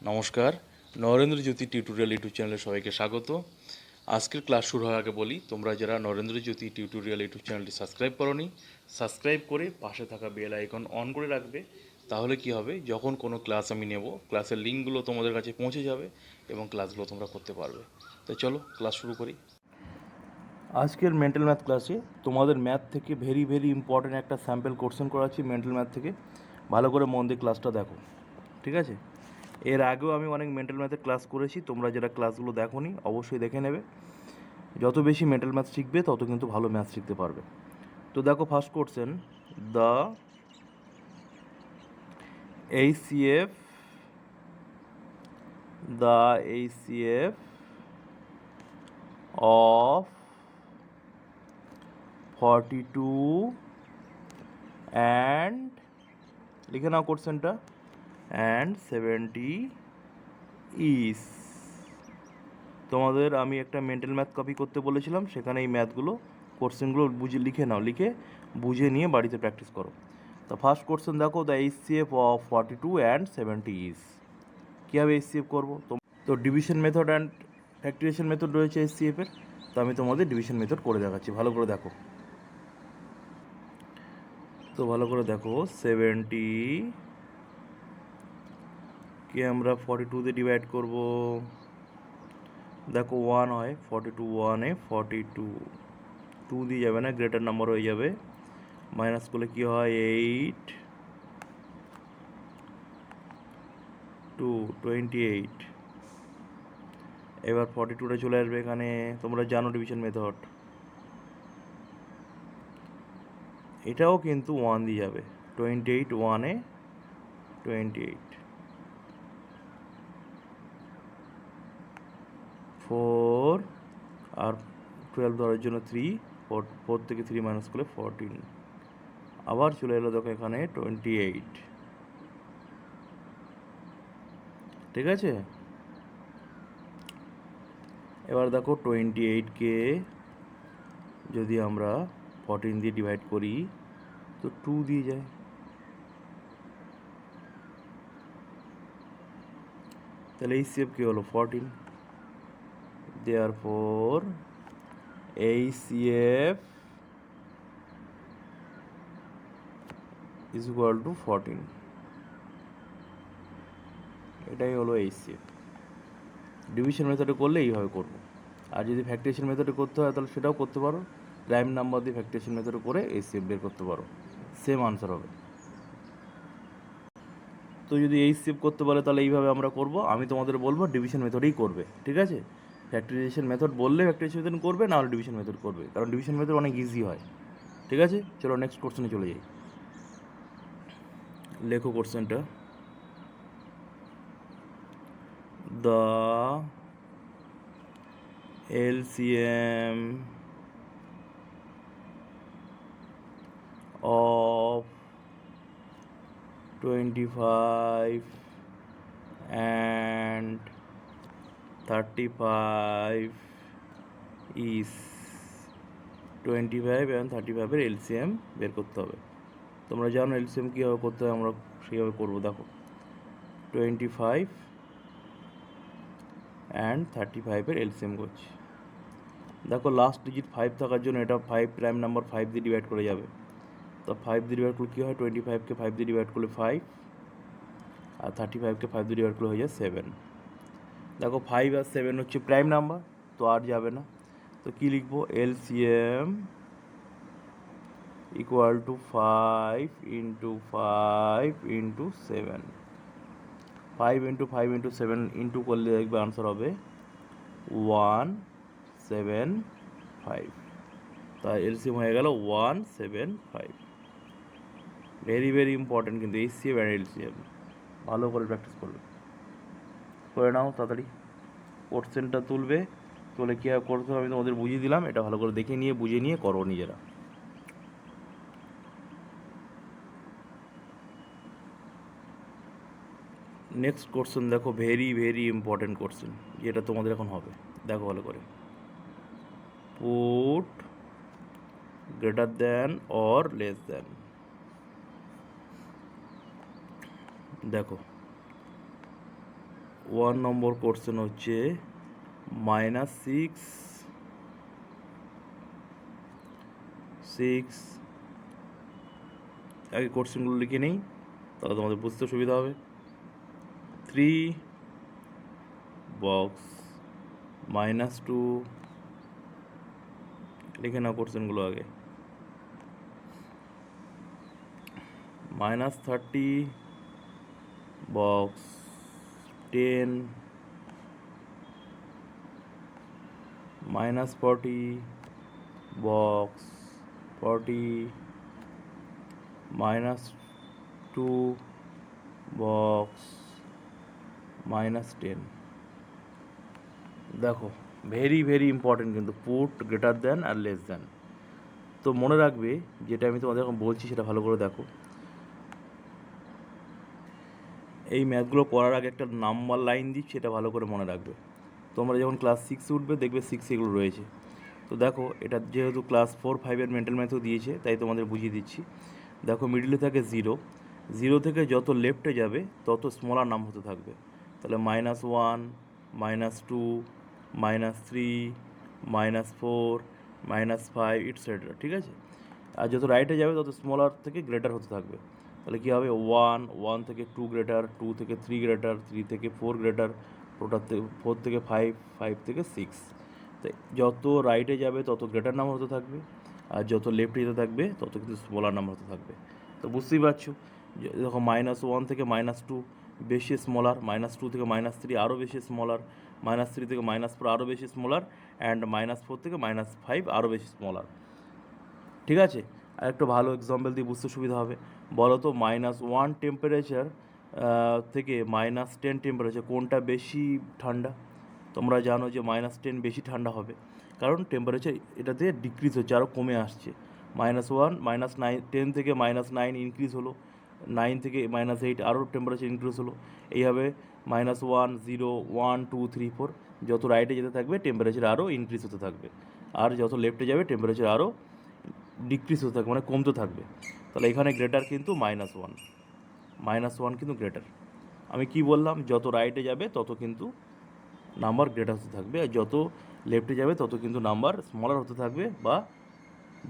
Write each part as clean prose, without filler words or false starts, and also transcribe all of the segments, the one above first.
নমস্কার, নরেন্দ্র জ্যোতি tutorial YouTube চ্যানেলে সবাইকে স্বাগত। আজকের ক্লাস শুরু হওয়ার আগে বলি, তোমরা যারা নরেন্দ্র জ্যোতি টিউটোরিয়াল ইউটিউব চ্যানেলটি সাবস্ক্রাইব করোনি, সাবস্ক্রাইব করে পাশে থাকা বেল আইকন অন করে রাখবে। তাহলে কি হবে, যখন কোনো ক্লাস আমি নেব, ক্লাসের লিঙ্কগুলো তোমাদের কাছে পৌঁছে যাবে এবং ক্লাসগুলো তোমরা করতে পারবে। তো চলো ক্লাস শুরু করি। আজকের মেন্টাল ম্যাথ ক্লাসে তোমাদের ম্যাথ থেকে ভেরি ইম্পর্ট্যান্ট একটা স্যাম্পল কোশ্চেন করাচ্ছি মেন্টাল ম্যাথ থেকে। ভালো করে মন দিয়ে ক্লাসটা দেখো, ঠিক আছে? এর আগেও আমি অনেক মেন্টাল ম্যাথের ক্লাস করেছি, তোমরা যারা ক্লাসগুলো দেখোনি অবশ্যই দেখে নেবে। যত বেশি মেন্টাল ম্যাথ শিখবে তত কিন্তু ভালো ম্যাথ শিখতে পারবে। তো দেখো first question, the HCF of 42 and, লিখে নাও কোশ্চেনটা, অ্যান্ড 70 ইজ। তোমাদের আমি একটা মেন্টাল ম্যাথ কপি করতে বলেছিলাম, সেখানে এই ম্যাথগুলো কোশ্চেনগুলো লিখে নাও, লিখে বুঝে নিয়ে বাড়িতে প্র্যাকটিস করো। তো ফার্স্ট কোশ্চেন দেখো, the HCF of 42 and 70 is. কীভাবে এইচসিএফ করবো? তো ডিভিশন মেথড অ্যান্ড ফ্যাক্টরিয়েশন মেথড রয়েছে এইচসিএফের। তো আমি তোমাদের ডিভিশন মেথড করে দেখাচ্ছি, ভালো করে দেখো। তো ভালো করে দেখো, 70 কে আমরা 42 দিয়ে ডিভাইড করব। দেখো 1 হয়, 42 1-এ 42, 2 দিয়ে যাবে না, গ্রেটার নাম্বার হয়ে যাবে। মাইনাস করলে কী হয়, 8 2 28। এবার 42টা চলে আসবে এখানে। তোমরা জানো ডিভিশন মেথড, এটাও কিন্তু 1 দিয়ে যাবে। 28 1-এ 28, 4 আর 12 ধরার জন্য 3, 4 থেকে 3 মাইনাস করলে 14। আবার চলে এলো দেখো এখানে 28, ঠিক আছে? এবার দেখো 28কে যদি আমরা 14 দিয়ে ডিভাইড করি তো 2 দিয়ে যায়। তাহলে এইচসিএফ কী হলো, 14। Therefore HCF is equal to 14। এটাই হলো এইচসিএফ। ডিভিশন মেথডে করলে এইভাবে করবো, আর যদি ফ্যাক্টরিয়েশন মেথডে করতে হয় তাহলে সেটাও করতে পারো। প্রাইম নাম্বার দিয়ে ফ্যাক্টরিয়েশন মেথডে করে এইচসিএফ বের করতে পারো, সেম আনসার হবে। তো যদি এইচসিএফ করতে বলে তাহলে এইভাবে আমরা করব। আমি তোমাদের বলবো ডিভিশন মেথডেই করবে, ঠিক আছে? ফ্যাক্টরিয়েশন মেথড বললে ফ্যাক্টরিয়েশন মেথড করবে, না হলে ডিভিশন মেথড করবে, কারণ ডিভিশন মেথড অনেক ইজি হয়, ঠিক আছে? চলো নেক্সট কোশ্চেনে চলে যাই। লেখো কোশ্চেনটা, the LCM of 25 and 35 is। 25 and 35-এর এলসিএম বের করতে হবে। তোমরা জানো এলসিএম কীভাবে করতে হয়, আমরা সেইভাবে করবো। দেখো 25 অ্যান্ড 35-এর এলসিএম করছি। দেখো লাস্ট ডিজিট 5 থাকার জন্য এটা 5 প্রাইম নাম্বার 5 দিয়ে ডিভাইড করে যাবে। তো 5 দিয়ে ডিভাইড করলে কী হয়, 25কে 5 দিয়ে ডিভাইড করলে 5, আর 35কে 5 দিয়ে ডিভাইড করলে হয়ে যায় 7। দেখো 5 আর 7 হচ্ছে প্রাইম নাম্বার, তো আর যাবে না। তো কী লিখবো, LCM equal to 5 into 5 into 7। 5 into 5 into 7 into করলে দেখবে আনসার হবে 175। তাই এলসিএম হয়ে গেল 175। ভেরি ইম্পর্টেন্ট কিন্তু এইচসিএফ অ্যান্ড এলসিএম, ভালো করে প্র্যাকটিস করবে। করে নাও তাড়াতাড়ি, কোশ্চেনটা তুলবে, তুলে কীভাবে করতে হবে আমি তোমাদের বুঝিয়ে দিলাম। এটা ভালো করে দেখে নিয়ে বুঝে নিয়ে করো নিজেরা। নেক্সট কোশ্চেন দেখো, ভেরি ইম্পর্টেন্ট কোশ্চেন, যেটা তোমাদের এখন হবে। দেখো ভালো করে, put greater than or less than. দেখো 1 নম্বর কোশ্চেন হচ্ছে -6 আগে কোশ্চেনগুলো লিখে নেই, তাহলে তোমাদের বুঝতে সুবিধা হবে। 3 বক্স -2 লিখে নাও কোশ্চেনগুলো আগে। -30 বক্স 10 -40 বক্স 40 -2 বক্স -10। দেখো ভেরি ভেরি ইম্পর্টেন্ট কিন্তু, পুট গ্রেটার দ্যান আর লেস দ্যান। তো মনে রাখবে যেটা আমি তোমাদের এখন বলছি সেটা ভালো করে দেখো। এই ম্যাথগুলো করার আগে একটা নাম্বার লাইন দিচ্ছি, সেটা ভালো করে মনে রাখবে। তোমরা যখন ক্লাস 6 উঠবে দেখবে 6 এগুলো রয়েছে। তো দেখো এটা যেহেতু ক্লাস 4 5-এর মেন্টাল ম্যাথও দিয়েছে, তাই তোমাদের বুঝিয়ে দিচ্ছি। দেখো মিডলে থাকে 0, 0 থেকে যত লেফটে যাবে তত স্মলার নাম হতে থাকবে। তাহলে -1 -2 -3 -4 -5 ইটসেট্রা, ঠিক আছে। আর যত রাইটে যাবে তত স্মলার থেকে গ্রেটার হতে থাকবে। তাহলে কী হবে, 1 থেকে 2 গ্রেটার, 2 থেকে 3 গ্রেটার, 3 থেকে 4 গ্রেটার, 4 থেকে 5, 5 থেকে 6। তাই যত রাইটে যাবে তত গ্রেটার নাম্বার হতে থাকবে, আর যত লেফটে যেতে থাকবে তত কিন্তু স্মলার নাম্বার হতে থাকবে। তো বুঝতেই পারছো, দেখো -1 থেকে -2 বেশি স্মলার, -2 থেকে -3 আরও বেশি স্মলার, -3 থেকে -4 আরও বেশি স্মলার, অ্যান্ড -4 থেকে -5 আরও বেশি স্মলার, ঠিক আছে। আর একটা ভালো এক্সাম্পল দিয়ে বুঝতে সুবিধা হবে। বলো তো -1 টেম্পারেচার থেকে -10 টেম্পারেচার কোনটা বেশি ঠান্ডা? তোমরা জানো যে -10 বেশি ঠান্ডা হবে, কারণ টেম্পারেচার এটাতে ডিক্রিজ হচ্ছে, আরও কমে আসছে। -1 -9 10 থেকে -9 ইনক্রিজ হলো, 9 থেকে -8 আরও টেম্পারেচার ইনক্রিজ হলো। এইভাবে -1 0 1 2 3 4 যত রাইটে যেতে থাকবে টেম্পারেচার আরও ইনক্রিজ হতে থাকবে, আর যত লেফটে যাবে টেম্পারেচার আরও ডিক্রিজ হতে থাকবে, মানে কমতে থাকবে। তাহলে এখানে গ্রেটার কিন্তু -1, -1 কিন্তু গ্রেটার। আমি কি বললাম, যত রাইটে যাবে তত কিন্তু নাম্বার গ্রেটার হতে থাকবে, আর যত লেফটে যাবে তত কিন্তু নাম্বার স্মলার হতে থাকবে বা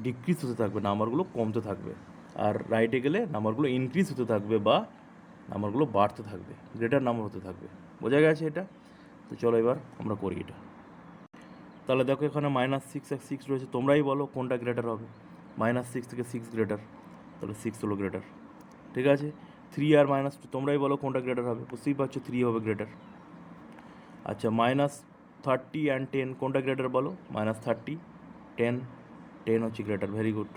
ডিক্রিজ হতে থাকবে, নাম্বারগুলো কমতে থাকবে। আর রাইটে গেলে নাম্বারগুলো ইনক্রিজ হতে থাকবে বা নাম্বারগুলো বাড়তে থাকবে, গ্রেটার নাম্বার হতে থাকবে। বোঝা গেছে এটা? তো চলো এবার আমরা করি এটা। তাহলে দেখো এখানে -6 আর 6 রয়েছে, তোমরাই বলো কোনটা গ্রেটার হবে। -6 থেকে 6 গ্রেটার, তাহলে 6 হলো গ্রেটার, ঠিক আছে। 3 আর -2 তোমরাই বলো কোনটা গ্রেটার হবে, বুঝতেই পারছো 3 হবে গ্রেটার। আচ্ছা -30 অ্যান্ড 10 কোনটা গ্রেটার বলো, -30 10, 10 হচ্ছে গ্রেটার, ভেরি গুড।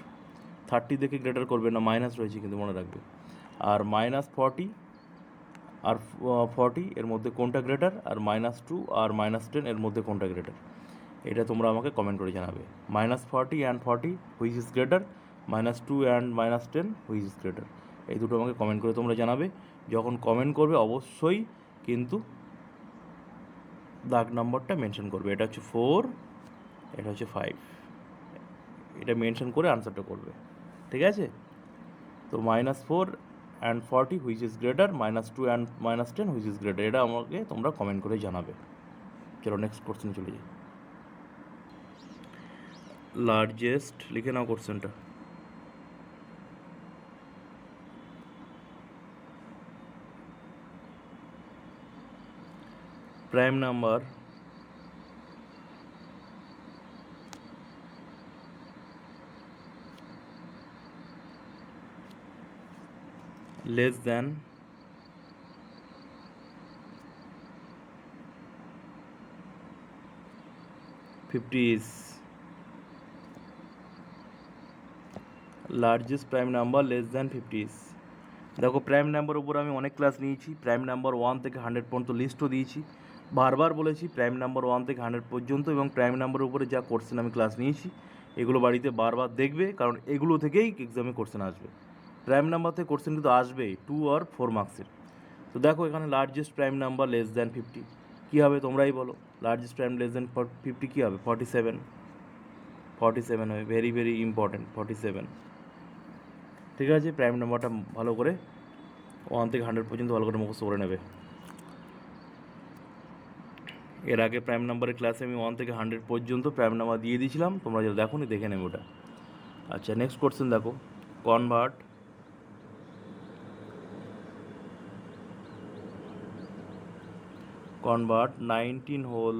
30 দেখে গ্রেটার করবে না, মাইনাস রয়েছে কিন্তু মনে রাখবে। আর -40 আর 40 এর মধ্যে কোনটা গ্রেটার, আর -2 আর -10 এর মধ্যে কোনটা গ্রেটার, এটা তোমরা আমাকে কমেন্ট করে জানাবে। -40 and 40 which is greater, -2 and -10 which is greater, এই দুটো আমাকে কমেন্ট করে তোমরা জানাবে। যখন কমেন্ট করবে অবশ্যই কিন্তু দাগ নম্বরটা মেনশন করবে, এটা হচ্ছে 4, এটা হচ্ছে 5, এটা মেনশন করে আনসারটা করবে, ঠিক আছে। তো -4 and 40 which is greater, -2 and -10 which is greater, এটা আমাকে তোমরা কমেন্ট করে জানাবে। চলো নেক্সট কোশ্চেন চলে যাই। লার্জেস্ট লিখে নাও কোশ্চেনটা। Prime number less than 50 is largest prime number less than 50 is। দেখো প্রাইম নাম্বার উপর আমি অনেক ক্লাস নিয়েছি, প্রাইম নাম্বার 1 থেকে 100 পর্যন্ত লিস্টও দিয়েছি, বারবার বলেছি প্রাইম নাম্বার 1 থেকে 100 পর্যন্ত এবং প্রাইম নাম্বারের উপরে যা কোশ্চেন আমি ক্লাস নিয়েছি এগুলো বাড়িতে বারবার দেখবে, কারণ এগুলো থেকেই এক্সামে কোশ্চেন আসবে। প্রাইম নাম্বার থেকে কোশ্চেন কিন্তু আসবেই 2 আর 4 মার্কসের। তো দেখো এখানে largest prime number less than 50 কী হবে তোমরাই বলো। লার্জেস্ট প্রাইম লেস দ্যান 50 কী হবে, 47, 47 হবে, ভেরি ভেরি ইম্পর্টেন্ট 47, ঠিক আছে। প্রাইম নাম্বারটা ভালো করে 1 থেকে 100 পর্যন্ত ভালো করে মুখস্থ করে নেবে। এর আগে প্রাইম নাম্বারের ক্লাসে আমি 1 থেকে 100 পর্যন্ত প্রাইম নাম্বার দিয়ে দিয়েছিলাম, তোমরা যেটা দেখো নি দেখে নেবে ওটা। আচ্ছা, নেক্সট কোশ্চেন দেখো, convert 19 whole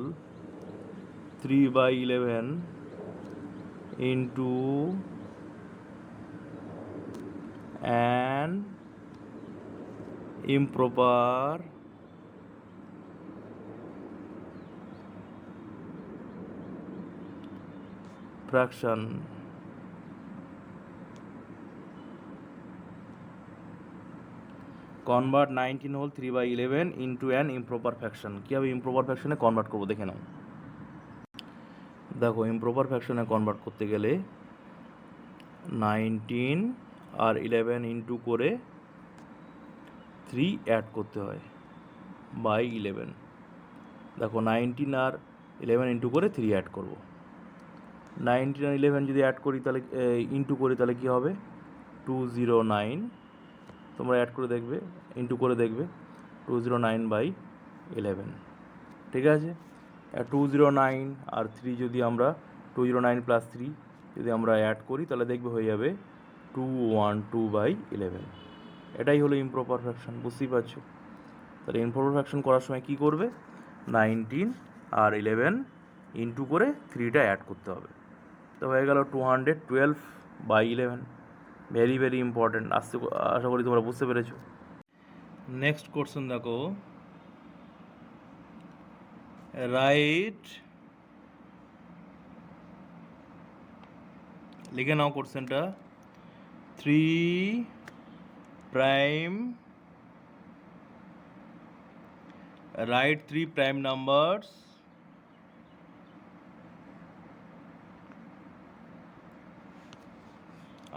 3/11 into an improper fraction. Convert 19 whole 3/11 into an improper fraction। কীভাবে ইমপ্রপার ফ্র্যাকশনে কনভার্ট করবো দেখে নাও। দেখো, ইমপ্রপার ফ্র্যাকশনে কনভার্ট করতে গেলে 19 আর 11 ইন্টু করে 3 অ্যাড করতে হয় বাই 11। দেখো, 19 আর 11 ইন্টু করে 3 অ্যাড করবো। 19 আর 11 যদি অ্যাড করি তাহলে ইন্টু করি তাহলে কী হবে, 209। তোমরা অ্যাড করে দেখবে, ইন্টু করে দেখবে, 209/11। ঠিক আছে, 209 আর 3 যদি আমরা 209 + 3 যদি আমরা অ্যাড করি তাহলে দেখবে হয়ে যাবে 212/11। এটাই হলো ইমপ্রপার ফ্র্যাকশন, বুঝতেই পারছো। তাহলে ইমপ্রপার ফ্র্যাকশন করার সময় কী করবে, 19 আর 11 ইন্টু করে 3টা অ্যাড করতে হবে। তো হয়ে গেল 212/11। Very very important. আশা করি তোমরা বুঝতে পেরেছো। নেক্সট কোশ্চেন দেখো, রাইট, লিখে নাও কোশ্চেনটা, 3 prime, right 3 prime numbers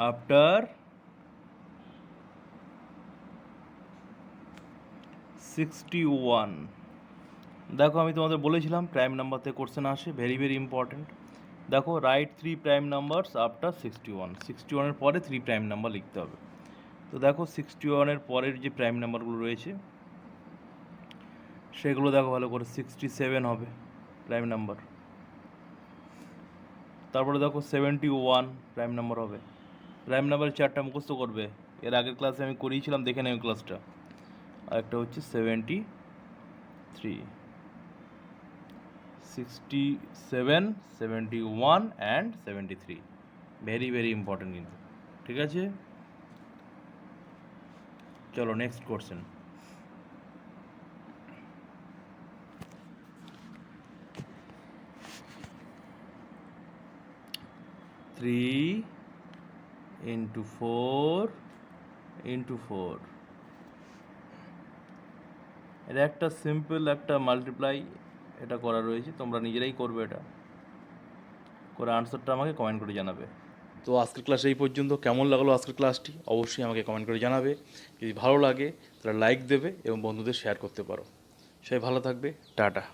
after 61। দেখো, আমি তোমাদের বলেছিলাম প্রাইম নাম্বার থেকে কোশ্চেন আসে, ভেরি ভেরি ইম্পর্ট্যান্ট। দেখো, রাইট 3 প্রাইম নাম্বারস আফটার 61। 61-এর পরে 3 প্রাইম নাম্বার লিখতে হবে। তো দেখো, 61-এর পরের যে প্রাইম নাম্বারগুলো রয়েছে সেগুলো দেখো ভালো করে, 67 হবে প্রাইম নাম্বার। তারপরে দেখো 71 প্রাইম নাম্বার হবে। প্রাইম নাম্বারের 4টা মুখস্থ করবে, এর আগের ক্লাসে আমি করিয়েছিলাম, দেখে নেব ক্লাসটা। আর একটা হচ্ছে 73, 67, 71 অ্যান্ড 73। ভেরি ভেরি ইম্পর্টেন্ট কিন্তু। ঠিক আছে, চলো next question. Three into 4 into 4, এটা একটা সিম্পল একটা মাল্টিপ্লাই এটা করা রয়েছে, তোমরা নিজেরাই করবে, এটা করে আনসারটা আমাকে কমেন্ট করে জানাবে। তো আজকের ক্লাস এই পর্যন্ত। কেমন লাগলো আজকের ক্লাসটি অবশ্যই আমাকে কমেন্ট করে জানাবে। যদি ভালো লাগে তাহলে লাইক দেবে এবং বন্ধুদের শেয়ার করতে পারো। সবাই ভালো থাকবে, টাটা।